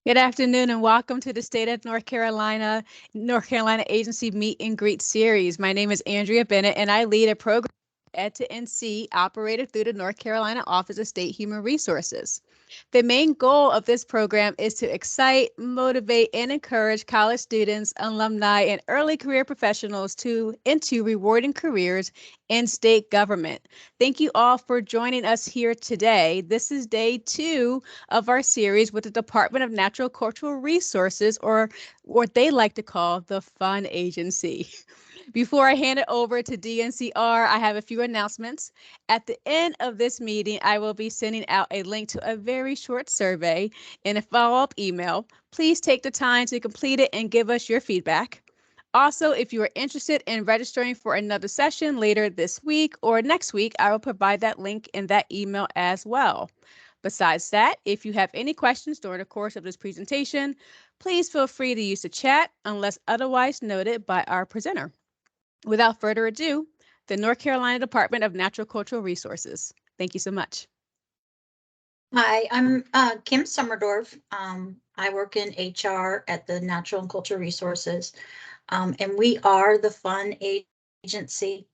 Good afternoon and welcome to the State of North Carolina Agency Meet and Greet Series. My name is Andrea Bennett and I lead a program at to NC operated through the North Carolina Office of State Human Resources. The main goal of this program is to excite, motivate, and encourage college students, alumni, and early career professionals into rewarding careers in state government. Thank you all for joining us here today. This is day 2 of our series with the Department of Natural Cultural Resources, or what they like to call the Fun Agency. Before I hand it over to DNCR, I have a few announcements. At the end of this meeting, I will be sending out a link to a very short survey and a follow-up email. Please take the time to complete it and give us your feedback. Also, if you are interested in registering for another session later this week or next week, I will provide that link in that email as well. Besides that, if you have any questions during the course of this presentation, please feel free to use the chat unless otherwise noted by our presenter. Without further ado, the North Carolina Department of Natural Cultural Resources. Thank you so much. Hi, I'm Kim Summerdorf. I work in HR at the Natural and Cultural Resources, and we are the Fun Agency.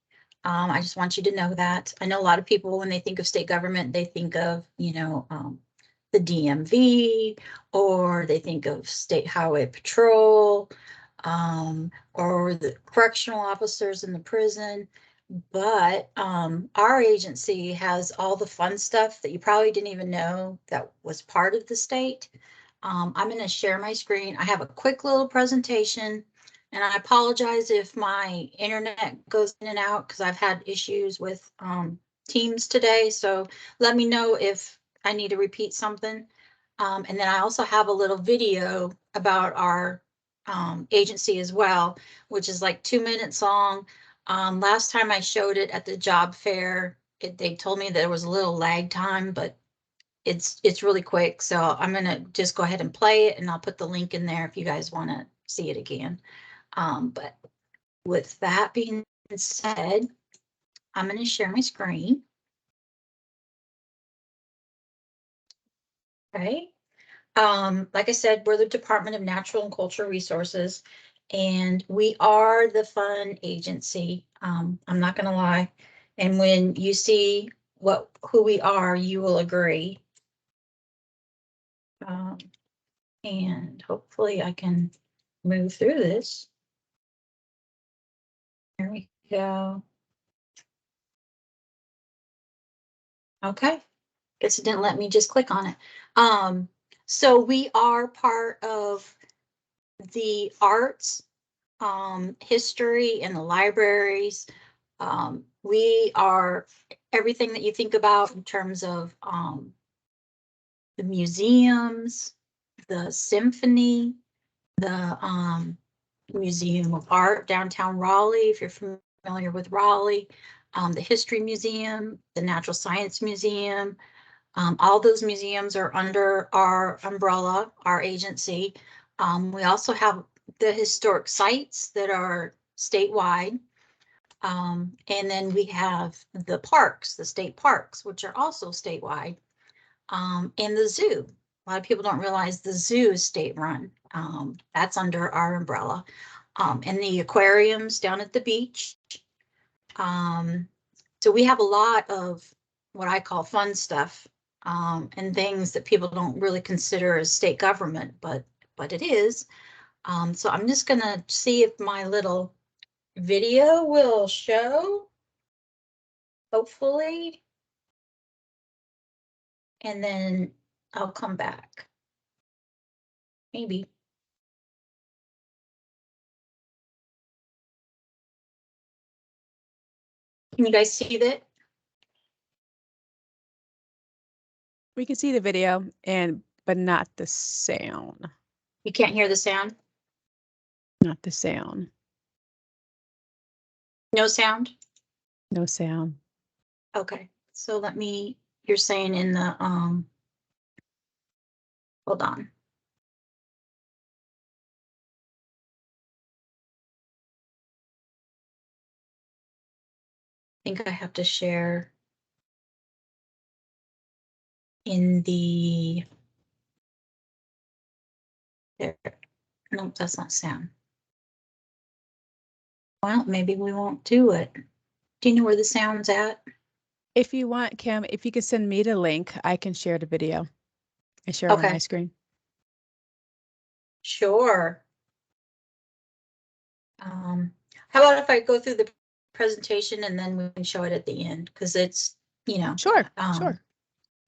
I just want you to know that. I know a lot of people, when they think of state government, they think of, the DMV, or they think of State Highway Patrol, or the correctional officers in the prison. But our agency has all the fun stuff that you probably didn't even know that was part of the state. I'm going to share my screen. I have a quick little presentation, and I apologize if my internet goes in and out because I've had issues with Teams today. So let me know if I need to repeat something. And then I also have a little video about our agency as well, which is like 2 minutes long. Last time I showed it at the job fair, they told me there was a little lag time, but it's really quick. So I'm gonna just go ahead and play it, and I'll put the link in there if you guys want to see it again. But with that being said, I'm going to share my screen. Okay. Like I said, we're the Department of Natural and Cultural Resources, and we are the fun agency. I'm not going to lie. And when you see who we are, you will agree. And hopefully I can move through this. There we go. Okay. Guess it didn't let me just click on it. So we are part of the arts, history, and the libraries. We are everything that you think about in terms of the museums, the symphony, the Museum of Art downtown Raleigh, if you're familiar with Raleigh, the History Museum, the Natural Science Museum. All those museums are under our umbrella, our agency. We also have the historic sites that are statewide. And then we have the parks, the state parks, which are also statewide. And the zoo. A lot of people don't realize the zoo is state run. That's under our umbrella. And the aquariums down at the beach. So we have a lot of what I call fun stuff, and things that people don't really consider as state government, but it is. So I'm just gonna see if my little video will show, hopefully, and then I'll come back. Maybe. Can you guys see that? We can see the video but not the sound. You can't hear the sound? Not the sound. No sound? No sound. Okay, so you're saying in the, hold on. I think I have to share in the There. Nope, that's not sound. Well, maybe we won't do it. Do you know where the sound's at? If you want, Kim, if you could send me the link, I can share the video. I share it on Okay. my screen. Sure. How about if I go through the presentation and then we can show it at the end? Because it's, Sure, sure.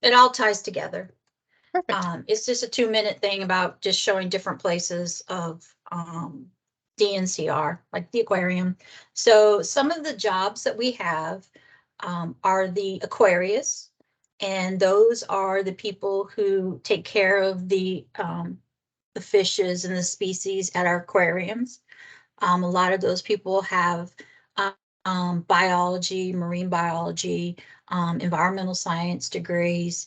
It all ties together. Perfect. It's just a 2-minute thing about just showing different places of DNCR, like the aquarium. So some of the jobs that we have are the aquarius, and those are the people who take care of the fishes and the species at our aquariums. A lot of those people have biology, marine biology, environmental science degrees.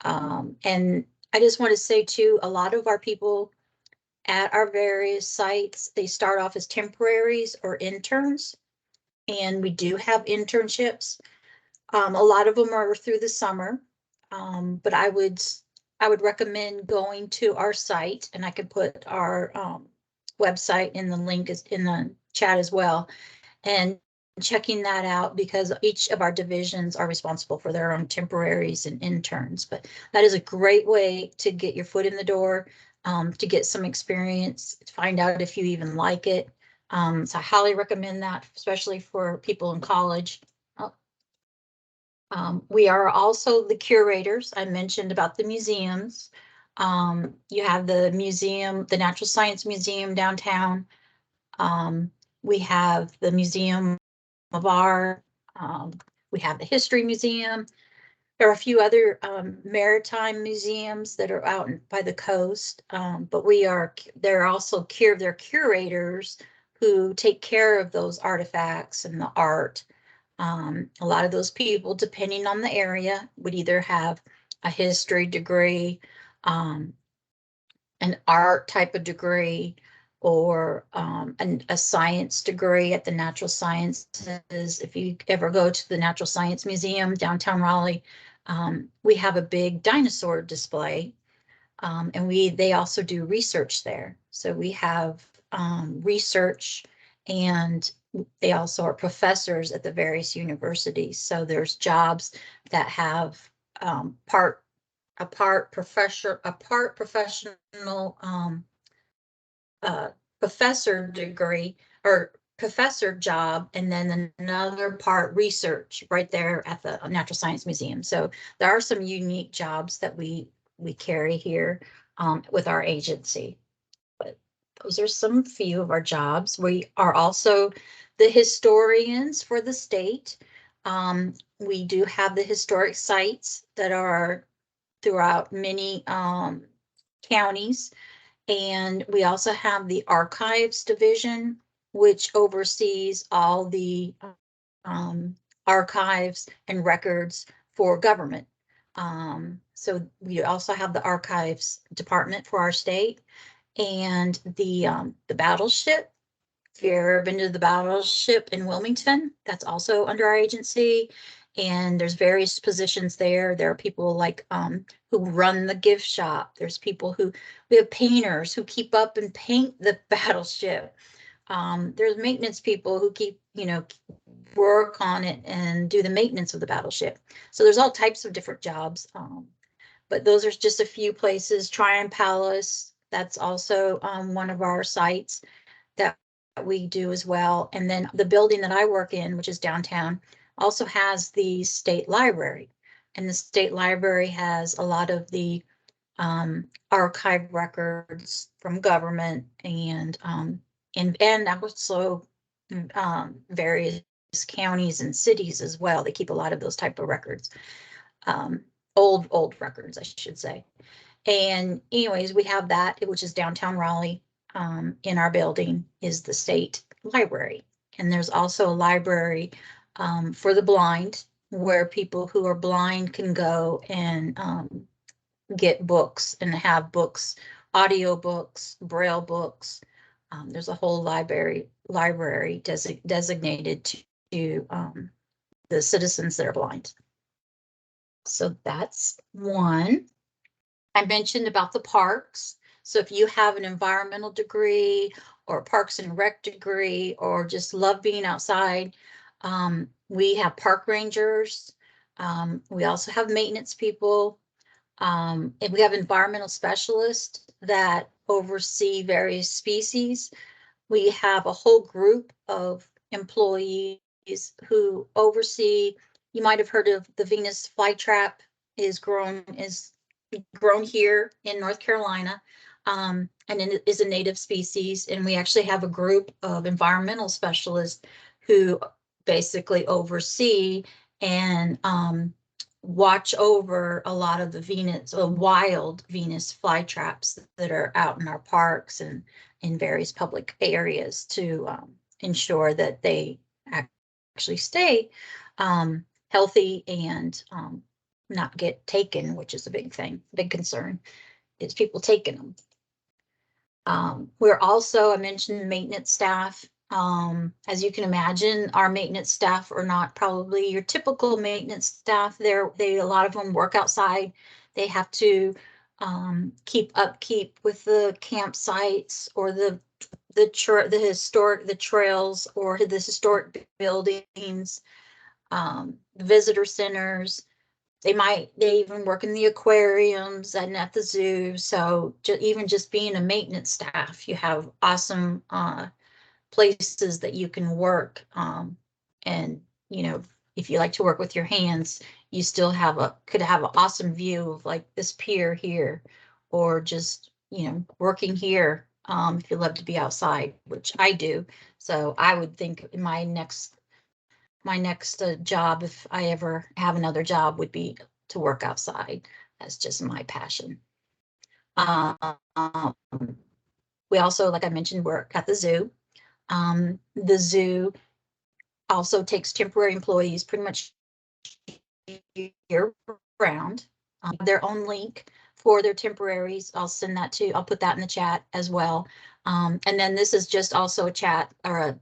And I just want to say too, a lot of our people at our various sites, they start off as temporaries or interns. And we do have internships. A lot of them are through the summer. But I would recommend going to our site, and I can put our website in the link is in the chat as well, and checking that out, because each of our divisions are responsible for their own temporaries and interns. But that is a great way to get your foot in the door, to get some experience, to find out if you even like it. So I highly recommend that, especially for people in college. We are also the curators. I mentioned about the museums. You have the museum, the Natural Science Museum downtown. We have the Museum of Art. We have the History Museum. There are a few other maritime museums that are out by the coast, but they're also they're curators who take care of those artifacts and the art. A lot of those people, depending on the area, would either have a history degree, an art type of degree, or a science degree at the natural sciences. If you ever go to the Natural Science Museum downtown Raleigh, we have a big dinosaur display, and they also do research there. So we have research, and they also are professors at the various universities. So there's jobs that have part professional professor degree or professor job, and then another part research right there at the Natural Science Museum. So there are some unique jobs that we carry here with our agency. But those are some few of our jobs. We are also the historians for the state. We do have the historic sites that are throughout many counties. And we also have the archives division, which oversees all the archives and records for government. So we also have the archives department for our state, and the battleship. If you've ever been to the battleship in Wilmington, that's also under our agency. And there's various positions there. There are people like who run the gift shop. There's people we have painters who keep up and paint the battleship. There's maintenance people who keep, work on it and do the maintenance of the battleship. So there's all types of different jobs. But those are just a few places. Tryon Palace, that's also one of our sites that we do as well. And then the building that I work in, which is downtown, also has the state library. And the state library has a lot of the archive records from government, and also various counties and cities as well. They keep a lot of those type of records, old records, I should say. And anyways, we have that, which is downtown Raleigh. In our building is the state library. And there's also a library for the blind, where people who are blind can go and get books and have books, audio books, braille books. There's a whole library designated to the citizens that are blind. So that's one. I mentioned about the parks. So if you have an environmental degree or Parks and Rec degree, or just love being outside, we have park rangers. We also have maintenance people. And we have environmental specialists that oversee various species. We have a whole group of employees who oversee, you might have heard of the Venus flytrap is grown here in North Carolina. And it is a native species. And we actually have a group of environmental specialists who basically oversee and watch over a lot of the wild Venus flytraps that are out in our parks and in various public areas to ensure that they actually stay healthy and not get taken, which is a big thing, big concern is people taking them. We're also, I mentioned maintenance staff. As you can imagine, our maintenance staff are not probably your typical maintenance staff. A lot of them work outside. They have to keep upkeep with the campsites or the trails or the historic buildings, visitor centers. They even work in the aquariums and at the zoo. So even just being a maintenance staff, you have awesome places that you can work. And if you like to work with your hands, you still could have an awesome view of like this pier here, or just working here. If you love to be outside, which I do. So I would think my next job, if I ever have another job, would be to work outside. That's just my passion. We also, like I mentioned, work at the zoo. The zoo also takes temporary employees pretty much year round. Their own link for their temporaries. I'll put that in the chat as well. And then this is just also a chat, or a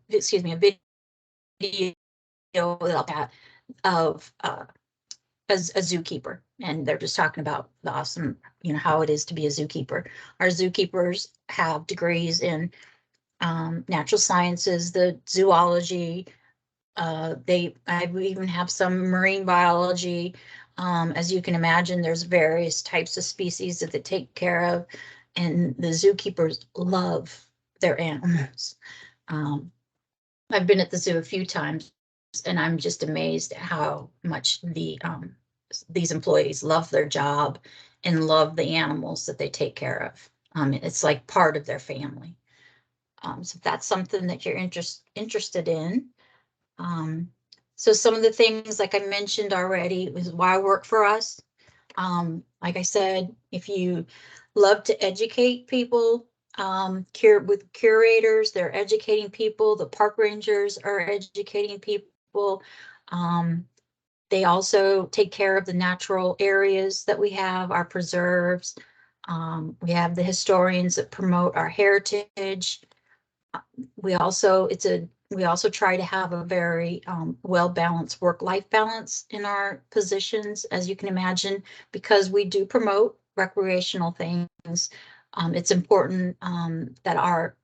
video of a zookeeper, and they're just talking about the awesome, how it is to be a zookeeper. Our zookeepers have degrees in natural sciences, the zoology. I even have some marine biology. As you can imagine, there's various types of species that they take care of, and the zookeepers love their animals. I've been at the zoo a few times, and I'm just amazed at how much these employees love their job and love the animals that they take care of. It's like part of their family. So if that's something that you're interested in. So some of the things, like I mentioned already, is why work for us. Like I said, if you love to educate people, with curators, they're educating people. The park rangers are educating people. They also take care of the natural areas that we have, our preserves. We have the historians that promote our heritage. We also try to have a very well-balanced work-life balance in our positions, as you can imagine, because we do promote recreational things. It's important that our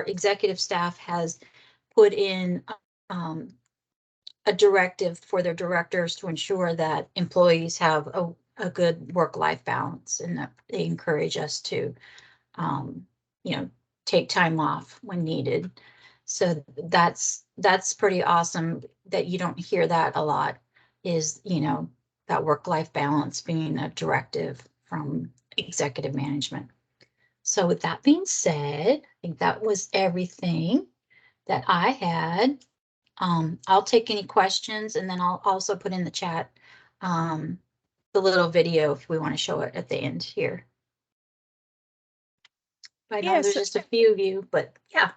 executive staff has put in a directive for their directors to ensure that employees have a good work-life balance, and that they encourage us to take time off when needed. So that's pretty awesome that you don't hear that a lot, is that work-life balance being a directive from executive management. So with that being said, I think that was everything that I had. I'll take any questions, and then I'll also put in the chat the little video if we want to show it at the end here. I know there's just a few of you, but yeah.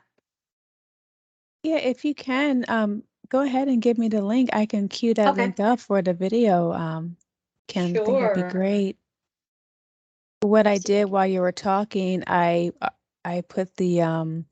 Yeah, if you can, go ahead and give me the link. I can queue that link up for the video. Kim, I think that'd be great. What I did while you were talking, I put the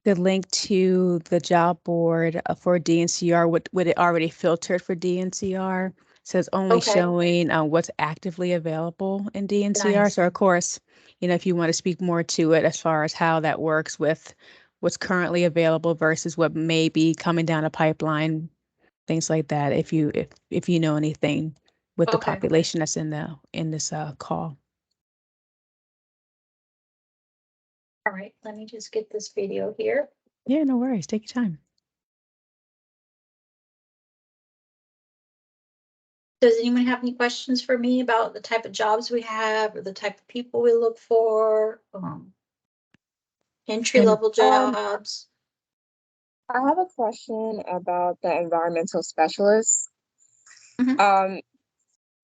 link to the job board for DNCR, with it already filtered for DNCR. So it's only Okay. showing what's actively available in DNCR. Nice. So of course, if you want to speak more to it as far as how that works with what's currently available versus what may be coming down a pipeline, things like that. If you know anything with the Okay. population that's in this call. All right, let me just get this video here. Yeah, no worries. Take your time. Does anyone have any questions for me about the type of jobs we have or the type of people we look for? Entry-level jobs? I have a question about the environmental specialist. Mhm.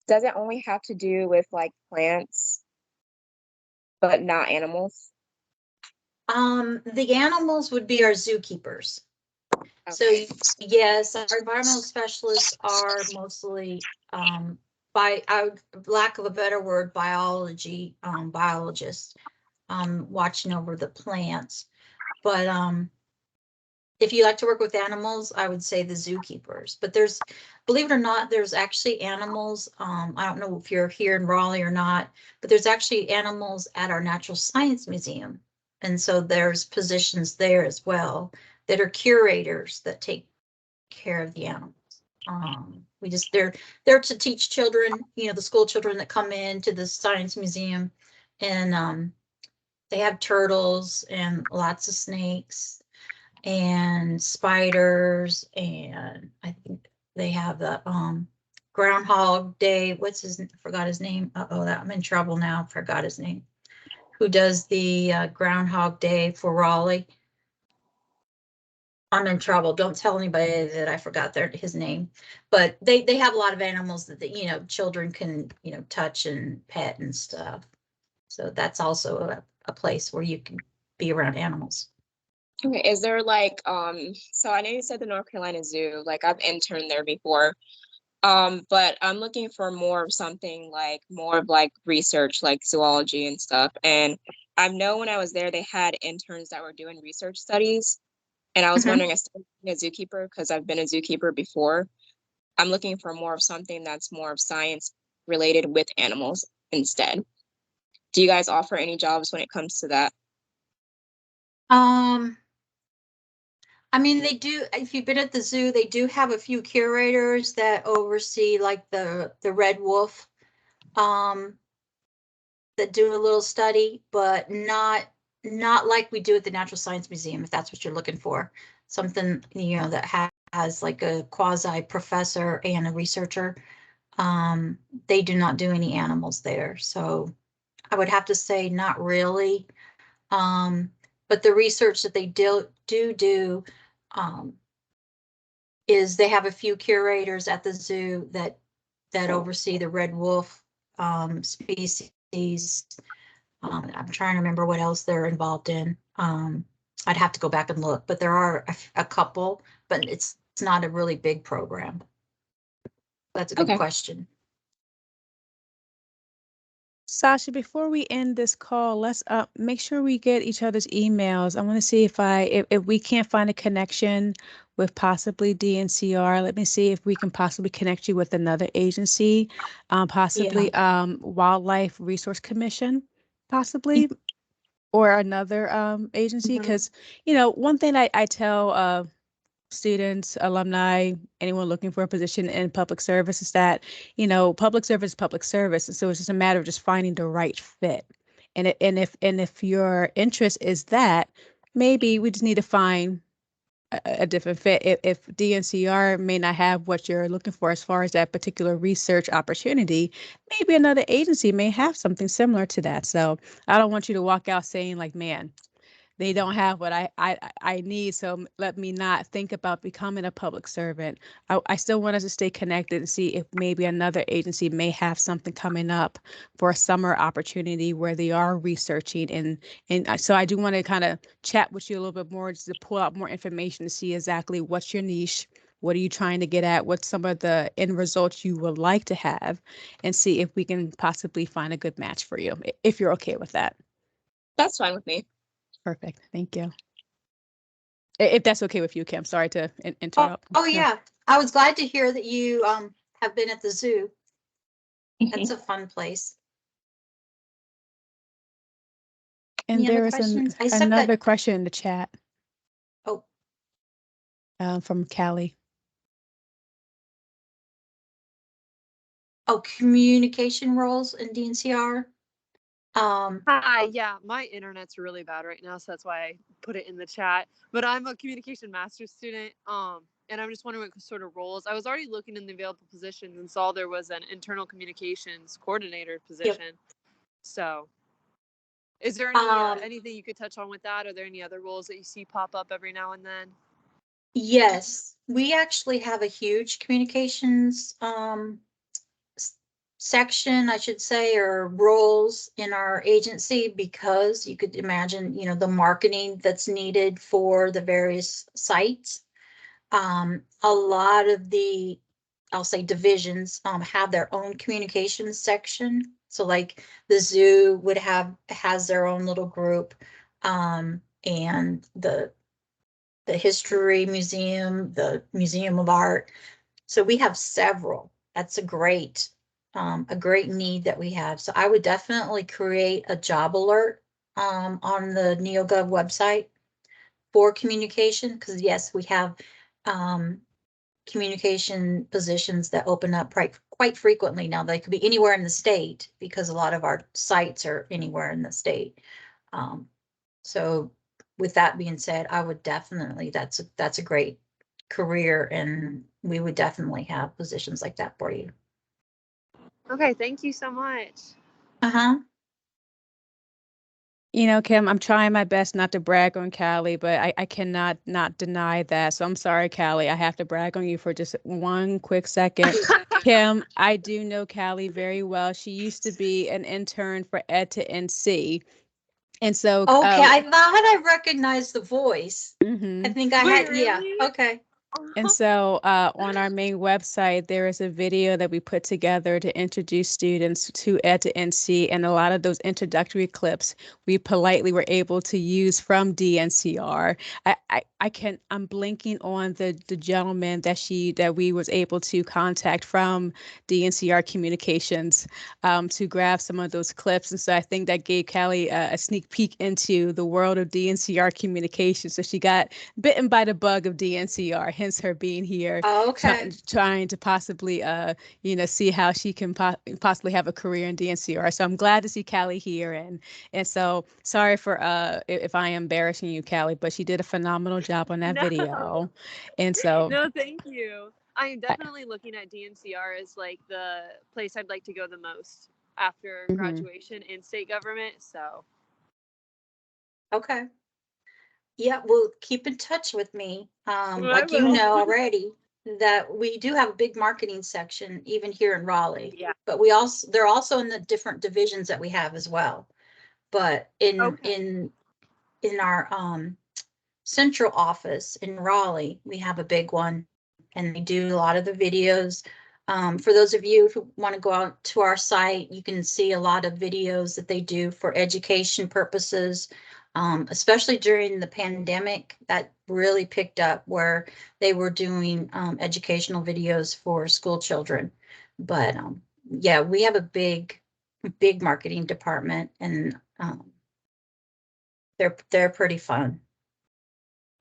Does it only have to do with like plants, but not animals? The animals would be our zookeepers. So Okay. yes, our environmental specialists are mostly, by, lack of a better word, biologists, watching over the plants. But, if you like to work with animals, I would say the zookeepers. But there's, believe it or not, there's actually animals. I don't know if you're here in Raleigh or not, but there's actually animals at our Natural Science Museum. And so there's positions there as well that are curators that take care of the animals. They're there to teach children, the school children that come in to the Science Museum, and they have turtles and lots of snakes and spiders, and I think they have the Groundhog Day. Forgot his name. That I'm in trouble now. Forgot his name. Who does the Groundhog Day for Raleigh? I'm in trouble. Don't tell anybody that I forgot his name. But they have a lot of animals that children can touch and pet and stuff. So that's also a place where you can be around animals. Okay, is there like so I know you said the North Carolina Zoo, like I've interned there before. But I'm looking for more of something like more of like research, like zoology and stuff. And I know when I was there, they had interns that were doing research studies. And I was wondering, as a zookeeper, because I've been a zookeeper before, I'm looking for more of something that's more of science related with animals instead. Do you guys offer any jobs when it comes to that? I mean, they do, if you've been at the zoo, they do have a few curators that oversee like the red wolf, that do a little study, but not like we do at the Natural Science Museum, if that's what you're looking for. Something, that has like a quasi professor and a researcher. They do not do any animals there, so I would have to say not really. But the research that they do, is they have a few curators at the zoo that oversee the red wolf species. I'm trying to remember what else they're involved in. I'd have to go back and look, but there are a couple, but it's not a really big program. That's a good Okay. question. Sasha, before we end this call, let's make sure we get each other's emails. I want to see if we can't find a connection with possibly DNCR, let me see if we can possibly connect you with another agency, possibly Wildlife Resource Commission, possibly, or another agency. Because, one thing I tell students, alumni, anyone looking for a position in public service is that, public service is public service. And so it's just a matter of just finding the right fit. And if your interest is that, maybe we just need to find a different fit. If DNCR may not have what you're looking for as far as that particular research opportunity, maybe another agency may have something similar to that. So I don't want you to walk out saying like, man, they don't have what I need. So let me not think about becoming a public servant. I still want us to stay connected and see if maybe another agency may have something coming up for a summer opportunity where they are researching. And so I do want to kind of chat with you a little bit more, just to pull out more information to see exactly what's your niche. What are you trying to get at? What's some of the end results you would like to have, and see if we can possibly find a good match for you, if you're okay with that. That's fine with me. Perfect. Thank you. If that's okay with you, Kim. Sorry to interrupt. Oh yeah, I was glad to hear that you have have been at the zoo. That's a fun place. And Any other there was questions? I said another that. question in the chat Oh, from Callie. oh, communication roles in DNCR. Hi, yeah, my internet's really bad right now, so that's why I put it in the chat. But I'm a communication master's student, and I'm just wondering what sort of roles. I was already looking in the available positions and saw there was an internal communications coordinator position. So, is there any anything you could touch on with that? Are there any other roles that you see pop up every now and then? Yes, we actually have a huge communications section, I should say, or roles in our agency, because you could imagine, you know, the marketing that's needed for the various sites. A lot of the, I'll say, divisions have their own communications section. So like the zoo would has their own little group, and the history museum, the Museum of Art. So we have several. That's a great need that we have. So I would definitely create a job alert on the NeoGov website for communication, because yes, we have communication positions that open up quite frequently now. They could be anywhere in the state, because a lot of our sites are anywhere in the state. So with that being said, I would definitely, that's a great career, and we would definitely have positions like that for you. Okay, thank you so much. Uh-huh. You know, Kim, I'm trying my best not to brag on Callie, but I cannot not deny that. So I'm sorry, Callie. I have to brag on you for just one quick second. Kim, I do know Callie very well. She used to be an intern for Ed to NC. And so Okay, I thought I recognized the voice. mhm. I think I Wait, had, yeah, really? okay. And so on our main website, there is a video that we put together to introduce students to Ed to NC. And a lot of those introductory clips we politely were able to use from DNCR. I'm blinking on the gentleman that we was able to contact from DNCR Communications to grab some of those clips. And so I think that gave Callie a sneak peek into the world of DNCR Communications. So she got bitten by the bug of DNCR, hence her being here, Okay. trying to possibly, see how she can possibly have a career in DNCR. So I'm glad to see Callie here, and so sorry for if I am embarrassing you, Callie, but she did a phenomenal job on that video, and so No, thank you. I am definitely looking at DNCR as like the place I'd like to go the most after graduation in state government. So, Okay. Yeah, well, keep in touch with me. I Like you will. know already, that we do have a big marketing section even here in Raleigh. Yeah. But they're also in the different divisions that we have as well. But in our central office in Raleigh, we have a big one, and they do a lot of the videos. For those of you who want to go out to our site, you can see a lot of videos that they do for education purposes, especially during the pandemic. That really picked up, where they were doing educational videos for school children. But yeah, we have a big marketing department, and they're pretty fun.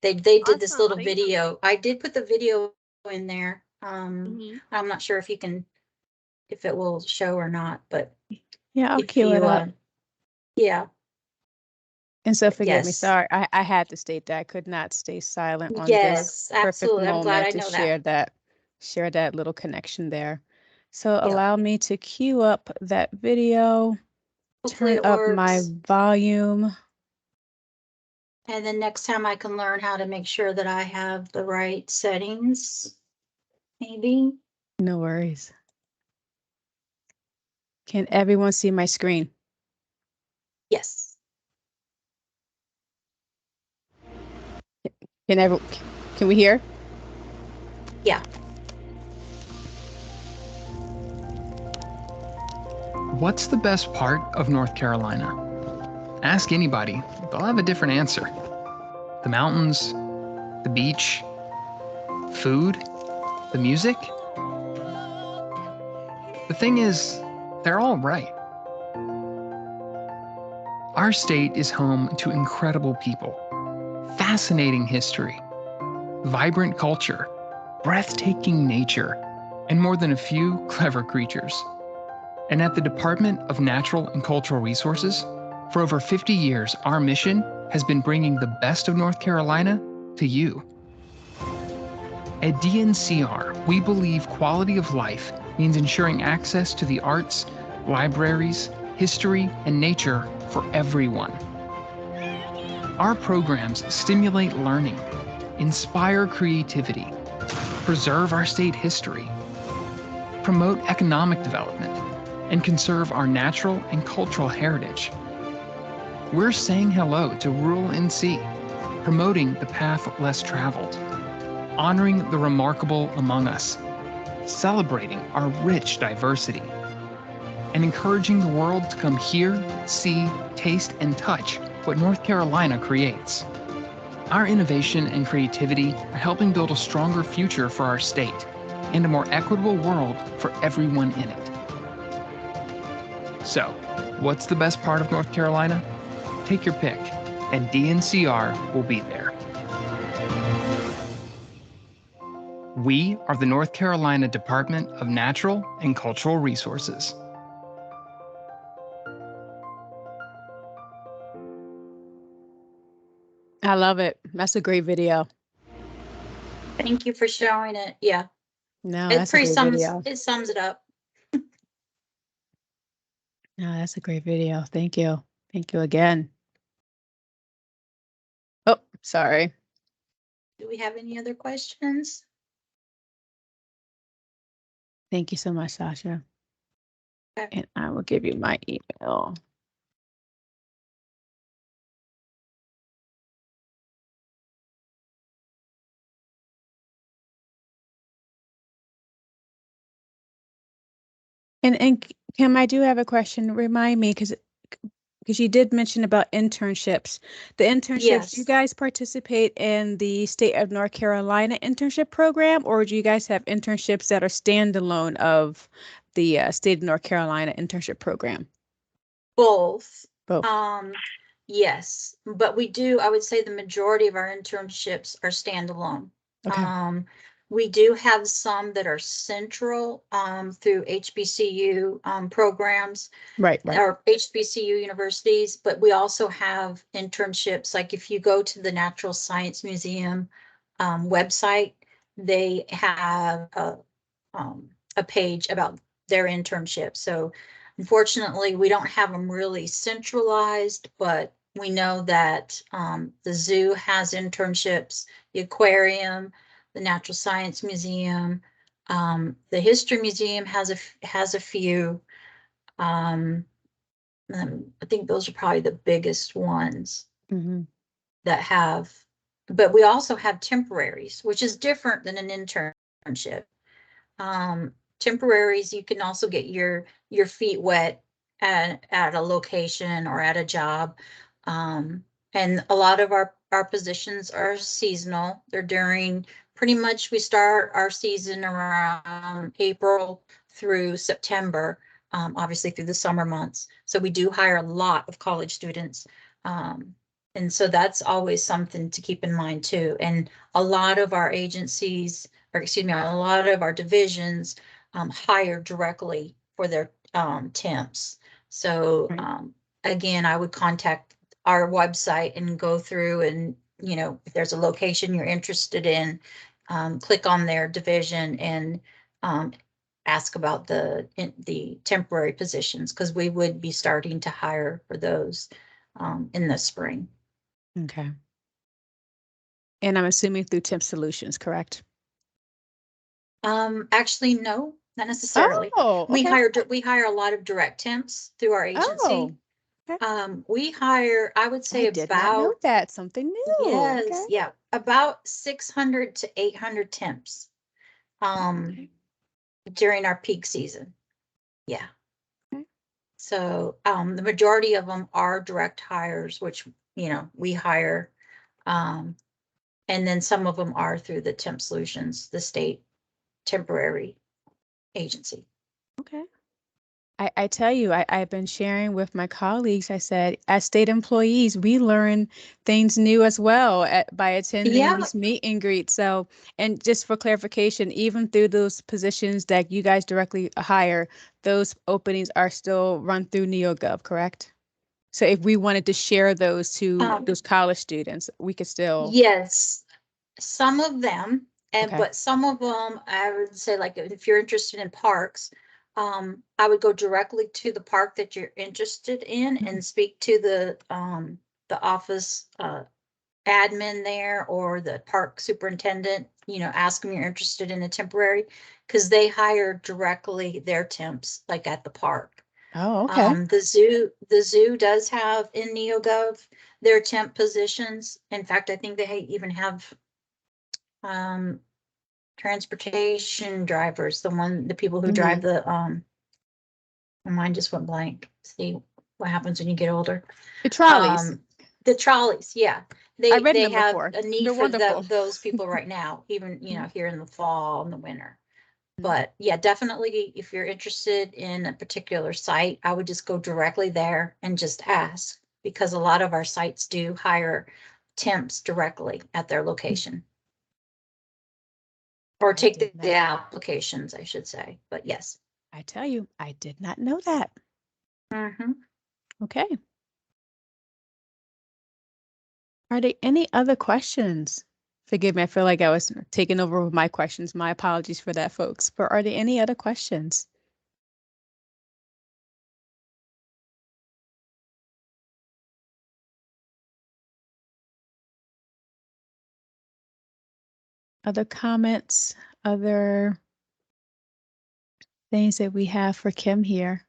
They did this Awesome, little thank you. video. I did put the video in there. Mhm. I'm not sure if it will show or not, but yeah, I'll if cue it you, up. yeah, And so forgive me, yes, sorry, I had to state that. I could not stay silent on this yes, perfect absolutely. I'm glad moment I to know share that little connection there. So Yeah. allow me to cue up that video, Hopefully turn it up my works. volume. And then next time I can learn how to make sure that I have the right settings, maybe. No worries. Can everyone see my screen? Yes. Can we hear? Yeah. What's the best part of North Carolina? Ask anybody, they'll have a different answer. The mountains, the beach, food, the music? The thing is, they're all right. Our state is home to incredible people, fascinating history, vibrant culture, breathtaking nature, and more than a few clever creatures. And at the Department of Natural and Cultural Resources, for over 50 years, our mission has been bringing the best of North Carolina to you. At DNCR, we believe quality of life means ensuring access to the arts, libraries, history, and nature for everyone. Our programs stimulate learning, inspire creativity, preserve our state history, promote economic development, and conserve our natural and cultural heritage. We're saying hello to rural NC, promoting the path less traveled, honoring the remarkable among us, celebrating our rich diversity, and encouraging the world to come hear, see, taste, and touch what North Carolina creates. Our innovation and creativity are helping build a stronger future for our state and a more equitable world for everyone in it. So, what's the best part of North Carolina? Take your pick, and DNCR will be there. We are the North Carolina Department of Natural and Cultural Resources. I love it. That's a great video. Thank you for showing it. Yeah, No, it that's a great video. it sums it up. No, that's a great video. Thank you. Thank you again. Oh, sorry. Do we have any other questions? Thank you so much, Sasha. Okay. And I will give you my email. And Kim, I do have a question. Remind me, because you did mention about internships. The internships, do you Yes. guys participate in the State of North Carolina internship program, or do you guys have internships that are standalone of the State of North Carolina internship program? Both. Both. Yes, but we do, I would say the majority of our internships are standalone. Okay. We do have some that are central through HBCU programs Right. or HBCU universities, but we also have internships. Like if you go to the Natural Science Museum website, they have a page about their internship. So unfortunately, we don't have them really centralized, but we know that the zoo has internships, the aquarium, the Natural Science Museum, the History Museum has a few. I think those are probably the biggest ones that have, but we also have temporaries, which is different than an internship. Temporaries, you can also get your feet wet at a location or at a job. And a lot of our positions are seasonal. They're during, pretty much we start our season around April through September, obviously through the summer months. So we do hire a lot of college students. And so that's always something to keep in mind too. And a lot of our agencies, or excuse me, a lot of our divisions hire directly for their temps. So again, I would contact our website and go through and, you know, if there's a location you're interested in, click on their division and ask about the temporary positions, because we would be starting to hire for those in the spring. Okay. And I'm assuming through Temp Solutions, correct? Actually, no, not necessarily. Oh, We okay. hire a lot of direct temps through our agency. Oh, okay. We hire, I would say I did not know about, that. Something new. yes, Okay. yeah, about 600 to 800 temps Okay. during our peak season. Yeah. Okay. So the majority of them are direct hires, which, you know, we hire. And then some of them are through the Temp Solutions, the state temporary agency. Okay. I tell you, I've been sharing with my colleagues. I said, as state employees, we learn things new as well by attending Yeah, these meet and greets. So, and just for clarification, even through those positions that you guys directly hire, those openings are still run through NeoGov, correct? So if we wanted to share those to those college students, we could still. yes, some of them, Okay. but some of them, I would say, like, if you're interested in parks, I would go directly to the park that you're interested in Mhm. and speak to the office, admin there or the park superintendent, ask them you're interested in a temporary, because they hire directly their temps, like at the park. Oh, okay. The zoo does have in NeoGov their temp positions. In fact, I think they even have transportation drivers, the people who drive my mind just went blank. See what happens when you get older. The trolleys. The trolleys, yeah. I've They ridden they them have before. a need They're for wonderful. those people right now, even, Mhm. here in the fall and the winter. Mhm. But yeah, definitely, if you're interested in a particular site, I would just go directly there and just ask, because a lot of our sites do hire temps directly at their location. Or I take did the not. applications, I should say, but yes. I tell you, I did not know that. Mhm. Okay. Are there any other questions? Forgive me, I feel like I was taking over with my questions. My apologies for that, folks. But are there any other questions? Other comments? Other things that we have for Kim here?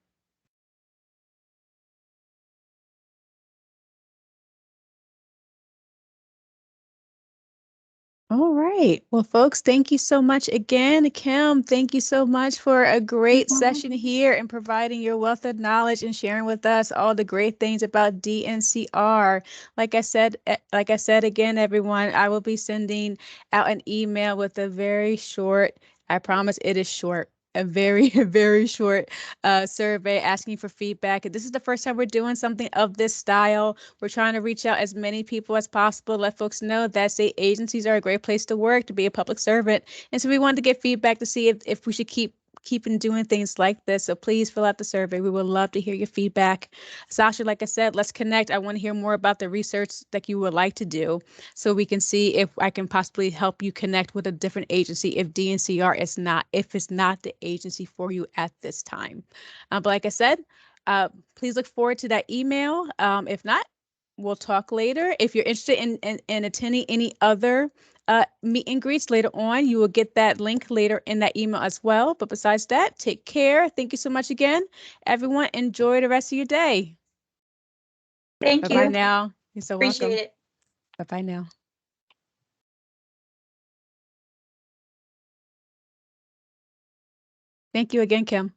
All right. Well, folks, thank you so much again. Kim, thank you so much for a great session here and providing your wealth of knowledge and sharing with us all the great things about DNCR. Like I said again, everyone, I will be sending out an email with a very short, I promise it is short, a very, very short survey asking for feedback. This is the first time we're doing something of this style. We're trying to reach out as many people as possible, let folks know that state agencies are a great place to work, to be a public servant. And so we wanted to get feedback to see if we should keeping doing things like this. So please fill out the survey. We would love to hear your feedback. Sasha, like I said, let's connect. I want to hear more about the research that you would like to do so we can see if I can possibly help you connect with a different agency if DNCR is not, if it's not the agency for you at this time. But like I said, please look forward to that email. If not, we'll talk later. If you're interested in attending any other meet and greets later on, you will get that link later in that email as well. But besides that, take care. Thank you so much again. Everyone, enjoy the rest of your day. Thank Bye-bye you. now. You're so Appreciate welcome. it. Bye-bye now. Thank you again, Kim.